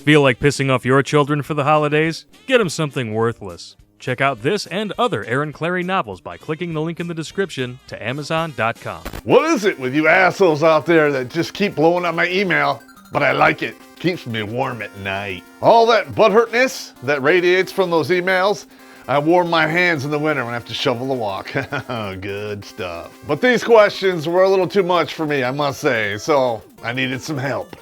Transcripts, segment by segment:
Feel like pissing off your children for the holidays? Get them something worthless. Check out this and other Aaron Clarey novels by clicking the link in the description to Amazon.com. What is it with you assholes out there that just keep blowing up my email? But I like it. Keeps me warm at night. All that butthurtness that radiates from those emails, I warm my hands in the winter when I have to shovel the walk. Good stuff. But these questions were a little too much for me, I must say, so I needed some help.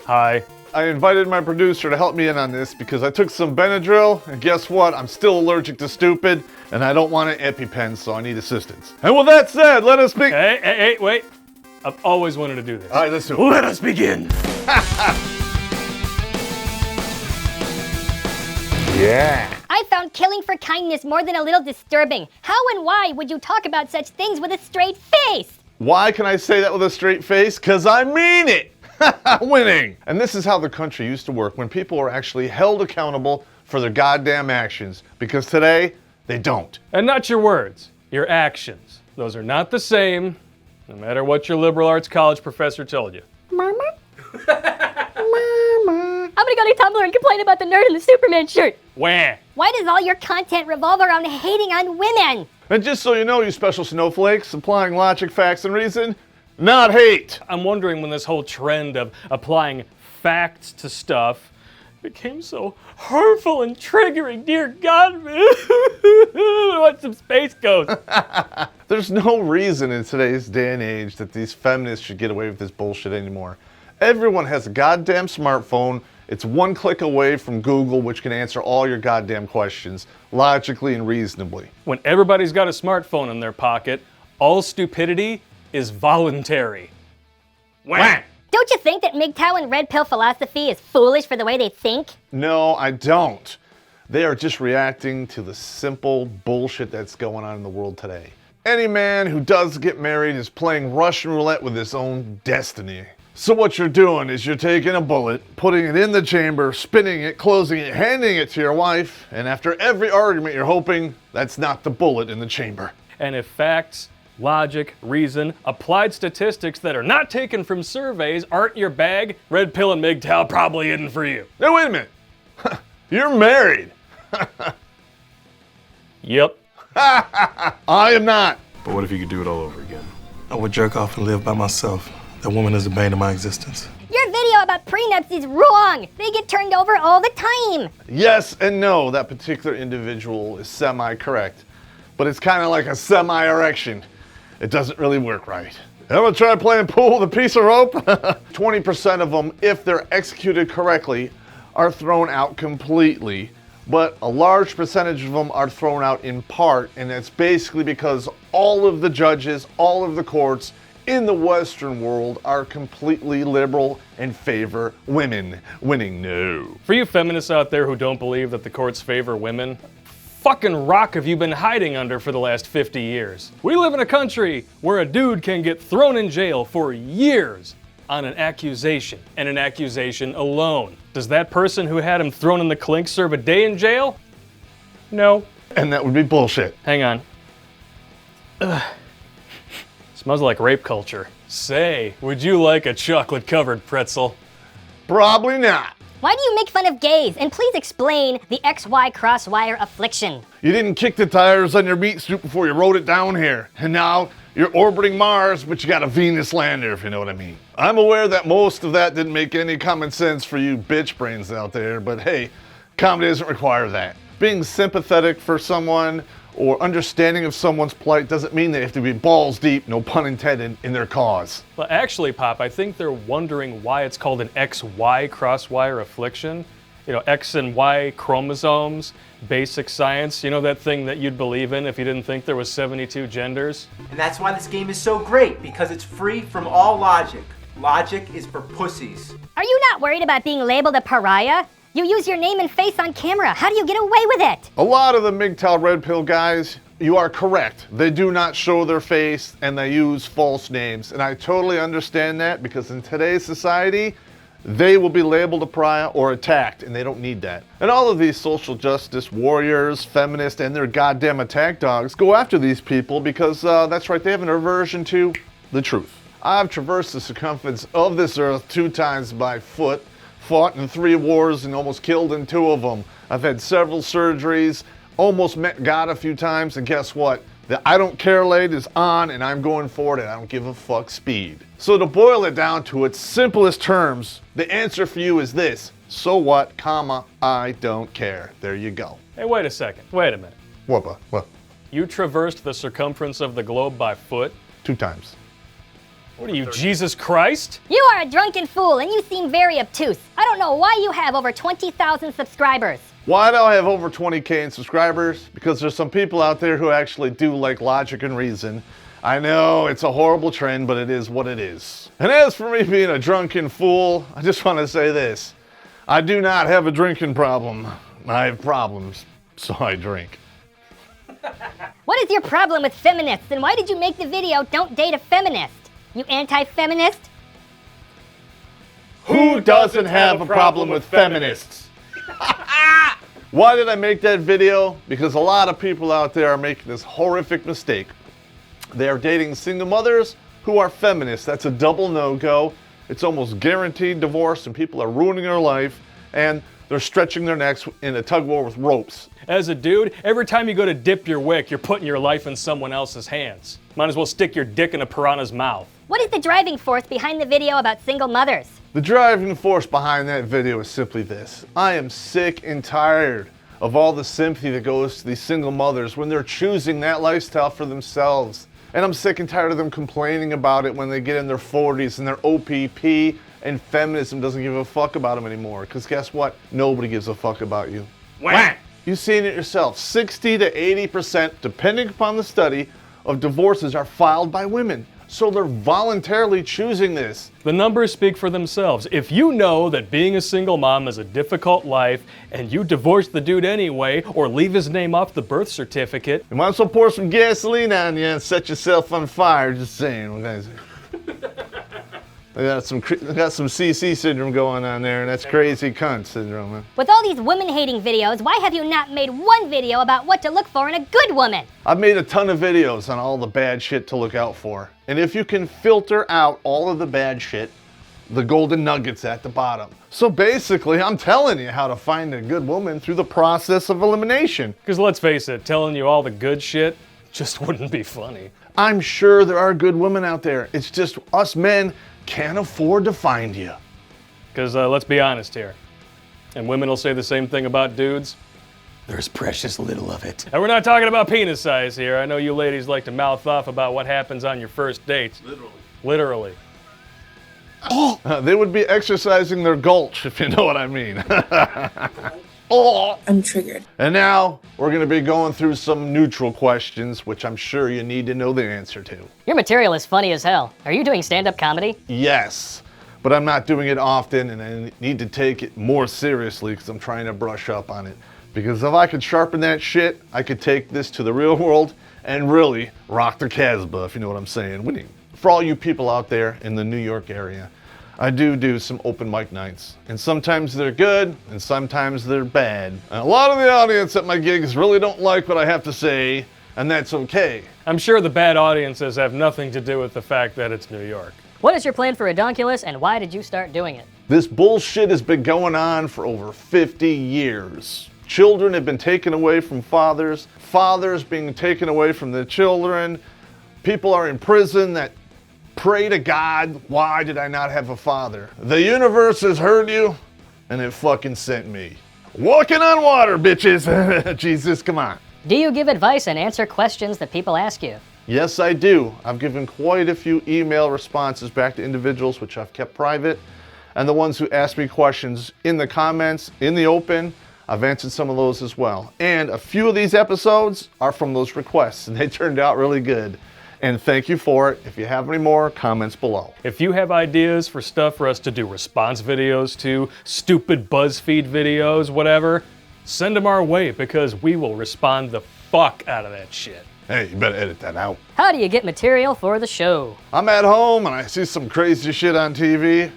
Hi. I invited my producer to help me in on this because I took some Benadryl, and guess what? I'm still allergic to stupid, and I don't want an EpiPen, so I need assistance. And with that said, let us begin. Hey, wait. I've always wanted to do this. All right, let's do it. Let us begin. Yeah. I found killing for kindness more than a little disturbing. How and why would you talk about such things with a straight face? Why can I say that with a straight face? Because I mean it. Winning. And this is how the country used to work when people were actually held accountable for their goddamn actions. Because today, they don't. And not your words, your actions. Those are not the same, no matter what your liberal arts college professor told you. Mama? Mama. I'm gonna go to Tumblr and complain about the nerd in the Superman shirt. Wah. Why does all your content revolve around hating on women? And just so you know, you special snowflakes, applying logic, facts, and reason, not hate. I'm wondering when this whole trend of applying facts to stuff became so hurtful and triggering. Dear God, man. I want some Space Ghost. There's no reason in today's day and age that these feminists should get away with this bullshit anymore. Everyone has a goddamn smartphone. It's one click away from Google, which can answer all your goddamn questions, logically and reasonably. When everybody's got a smartphone in their pocket, all stupidity is voluntary. Wah! Don't you think that MGTOW and Red Pill philosophy is foolish for the way they think? No, I don't. They are just reacting to the simple bullshit that's going on in the world today. Any man who does get married is playing Russian roulette with his own destiny. So what you're doing is you're taking a bullet, putting it in the chamber, spinning it, closing it, handing it to your wife, and after every argument you're hoping that's not the bullet in the chamber. And if facts, logic, reason, applied statistics that are not taken from surveys aren't your bag, Red Pill and MGTOW probably isn't for you. Now wait a minute. You're married. Yep. I am not. But what if you could do it all over again? I would jerk off and live by myself. That woman is the bane of my existence. Your video about prenups is wrong. They get turned over all the time. Yes and no, that particular individual is semi-correct. But it's kind of like a semi-erection. It doesn't really work right. Ever try playing pool with a piece of rope? 20% of them, if they're executed correctly, are thrown out completely. But a large percentage of them are thrown out in part, and that's basically because all of the judges, all of the courts in the Western world are completely liberal and favor women. Winning, no. For you feminists out there who don't believe that the courts favor women, fucking rock have you been hiding under for the last 50 years? We live in a country where a dude can get thrown in jail for years on an accusation, and an accusation alone. Does that person who had him thrown in the clink serve a day in jail? No. And that would be bullshit. Hang on. Ugh. Smells like rape culture. Say, would you like a chocolate-covered pretzel? Probably not. Why do you make fun of gays? And please explain the XY crosswire affliction. You didn't kick the tires on your meat suit before you rode it down here. And now you're orbiting Mars, but you got a Venus lander, if you know what I mean. I'm aware that most of that didn't make any common sense for you bitch brains out there, but hey, comedy doesn't require that. Being sympathetic for someone or understanding of someone's plight doesn't mean they have to be balls deep, no pun intended, in their cause. Well, actually, Popp, I think they're wondering why it's called an XY crosswire affliction. You know, X and Y chromosomes, basic science, you know that thing that you'd believe in if you didn't think there was 72 genders? And that's why this game is so great, because it's free from all logic. Logic is for pussies. Are you not worried about being labeled a pariah? You use your name and face on camera. How do you get away with it? A lot of the MGTOW Red Pill guys, you are correct. They do not show their face and they use false names. And I totally understand that because in today's society, they will be labeled a pariah or attacked, and they don't need that. And all of these social justice warriors, feminists, and their goddamn attack dogs go after these people because that's right, they have an aversion to the truth. I've traversed the circumference of this earth 2 times by foot, fought in 3 wars and almost killed in 2 of them. I've had several surgeries, almost met God a few times, and guess what? The I don't care light is on and I'm going for it and I don't give a fuck speed. So to boil it down to its simplest terms, the answer for you is this. So what, comma, I don't care. There you go. Hey, wait a second. Wait a minute. What? You traversed the circumference of the globe by foot? 2 times. What are you, Jesus Christ? You are a drunken fool and you seem very obtuse. I don't know why you have over 20,000 subscribers. Why do I have over 20K in subscribers? Because there's some people out there who actually do like logic and reason. I know it's a horrible trend, but it is what it is. And as for me being a drunken fool, I just want to say this. I do not have a drinking problem. I have problems, so I drink. What is your problem with feminists and why did you make the video Don't Date a Feminist? You anti-feminist? Who doesn't have a problem with feminists? Why did I make that video? Because a lot of people out there are making this horrific mistake. They are dating single mothers who are feminists. That's a double no-go. It's almost guaranteed divorce and people are ruining their life and they're stretching their necks in a tug of war with ropes. As a dude, every time you go to dip your wick, you're putting your life in someone else's hands. Might as well stick your dick in a piranha's mouth. What is the driving force behind the video about single mothers? The driving force behind that video is simply this. I am sick and tired of all the sympathy that goes to these single mothers when they're choosing that lifestyle for themselves. And I'm sick and tired of them complaining about it when they get in their 40s and their OPP and feminism doesn't give a fuck about them anymore. Because guess what? Nobody gives a fuck about you. Wham! You've seen it yourself. 60 to 80%, depending upon the study, of divorces are filed by women. So they're voluntarily choosing this. The numbers speak for themselves. If you know that being a single mom is a difficult life and you divorce the dude anyway or leave his name off the birth certificate, You might as well pour some gasoline on you and set yourself on fire, just saying. Guys. I got some CC syndrome going on there, and that's crazy cunt syndrome. Man. With all these women-hating videos, why have you not made one video about what to look for in a good woman? I've made a ton of videos on all the bad shit to look out for. And if you can filter out all of the bad shit, the golden nuggets at the bottom. So basically, I'm telling you how to find a good woman through the process of elimination. because let's face it, telling you all the good shit just wouldn't be funny. I'm sure there are good women out there. It's just us men can't afford to find you. Because let's be honest here, and women will say the same thing about dudes, there's precious little of it. And we're not talking about penis size here. I know you ladies like to mouth off about what happens on your first dates. Literally. They would be exercising their gulch, if you know what I mean. I'm triggered. And now we're going to be going through some neutral questions, which I'm sure you need to know the answer to. Your material is funny as hell. Are you doing stand-up comedy? Yes, but I'm not doing it often, and I need to take it more seriously because I'm trying to brush up on it. Because if I could sharpen that shit, I could take this to the real world and really rock the Casbah, if you know what I'm saying. For all you people out there in the New York area, I do some open mic nights, and sometimes they're good, and sometimes they're bad. And a lot of the audience at my gigs really don't like what I have to say, and that's okay. I'm sure the bad audiences have nothing to do with the fact that it's New York. What is your plan for Redonkulas and why did you start doing it? This bullshit has been going on for over 50 years. Children have been taken away from fathers, fathers being taken away from their children, people are in prison that pray to God, why did I not have a father? The universe has heard you, and it fucking sent me. Walking on water, bitches. Jesus, come on. Do you give advice and answer questions that people ask you? Yes, I do. I've given quite a few email responses back to individuals, which I've kept private, and the ones who ask me questions in the comments, in the open, I've answered some of those as well. And a few of these episodes are from those requests, and they turned out really good. And thank you for it. If you have any more, comments below. If you have ideas for stuff for us to do response videos to, stupid BuzzFeed videos, whatever, send them our way because we will respond the fuck out of that shit. Hey, you better edit that out. How do you get material for the show? I'm at home and I see some crazy shit on TV,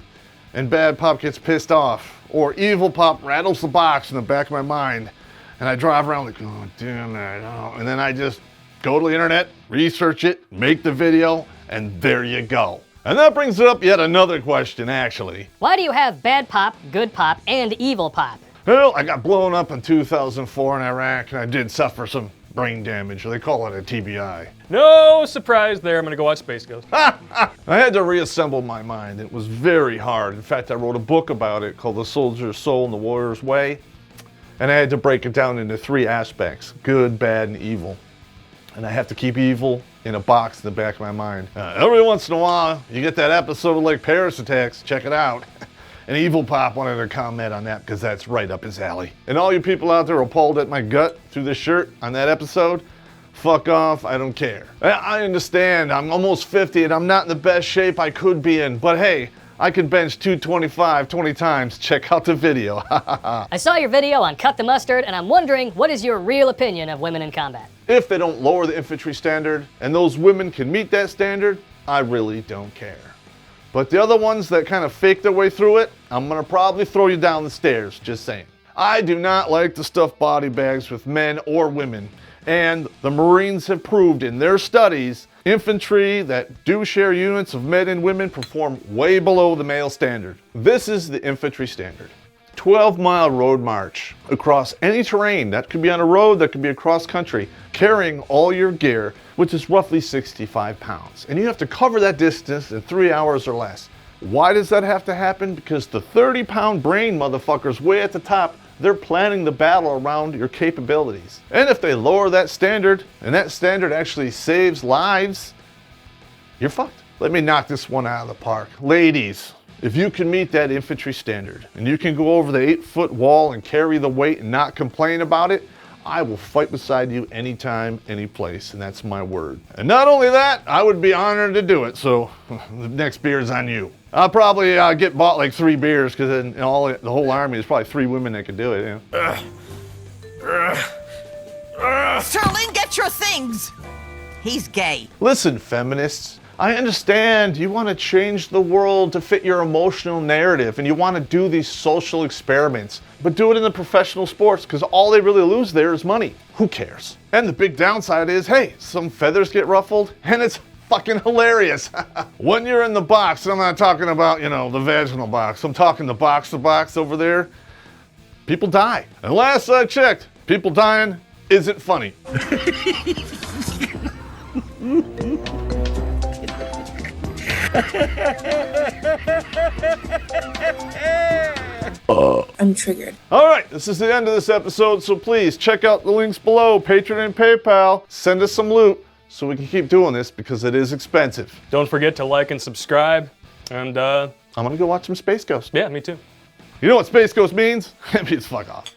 and bad Popp gets pissed off, or evil Popp rattles the box in the back of my mind, and I drive around like, oh, damn it, oh. And then I just go to the internet, research it, make the video, and there you go. And that brings up yet another question, actually. Why do you have bad Popp, good Popp, and evil Popp? Well, I got blown up in 2004 in Iraq, and I did suffer some brain damage. They call it a TBI. No surprise there. I'm gonna go watch Space Ghost. I had to reassemble my mind. It was very hard. In fact, I wrote a book about it called The Soldier's Soul and the Warrior's Way. And I had to break it down into 3 aspects: good, bad, and evil. And I have to keep evil in a box in the back of my mind. Every once in a while, you get that episode of like Paris Attacks. Check it out. And Evil Popp wanted to comment on that because that's right up his alley. And all you people out there appalled at my gut through the shirt on that episode, fuck off, I don't care. I understand, I'm almost 50 and I'm not in the best shape I could be in, but hey, I can bench 225 20 times. Check out the video. I saw your video on Cut the Mustard, and I'm wondering, what is your real opinion of women in combat? If they don't lower the infantry standard and those women can meet that standard, I really don't care. But the other ones that kind of fake their way through it, I'm gonna probably throw you down the stairs, just saying. I do not like to stuff body bags with men or women. And the Marines have proved in their studies, infantry that do share units of men and women perform way below the male standard. This is the infantry standard. 12-mile road march across any terrain. That could be on a road, that could be across country, carrying all your gear, which is roughly 65 pounds. And you have to cover that distance in 3 hours or less. Why does that have to happen? Because the 30-pound brain motherfuckers way at the top, they're planning the battle around your capabilities. And if they lower that standard, and that standard actually saves lives, you're fucked. Let me knock this one out of the park. Ladies, if you can meet that infantry standard, and you can go over the 8-foot wall and carry the weight and not complain about it, I will fight beside you anytime, any place, and that's my word. And not only that, I would be honored to do it, so the next beer is on you. I'll probably get bought like 3 beers, because in the whole army, there's probably 3 women that could do it. Sterling, get your things! He's gay. Listen, feminists, I understand you want to change the world to fit your emotional narrative, and you want to do these social experiments, but do it in the professional sports, because all they really lose there is money. Who cares? And the big downside is, hey, some feathers get ruffled, and it's fucking hilarious. When you're in the box, I'm not talking about, the vaginal box. I'm talking the box over there. People die. And last I checked, people dying isn't funny. I'm triggered. All right, this is the end of this episode, so please check out the links below, Patreon and PayPal. Send us some loot so we can keep doing this because it is expensive. Don't forget to like and subscribe. And I'm gonna go watch some Space Ghost. yeah, me too. You know what Space Ghost means? It means fuck off.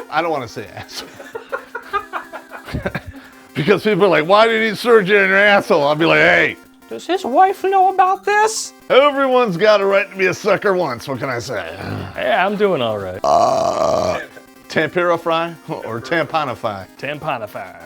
I don't want to say ass. Because people are like, why did he surgery in your asshole? I'll be like, hey. Does his wife know about this? Everyone's got a right to be a sucker once. What can I say? Yeah, I'm doing all right. Tampera fry or tamponify? Tamponify.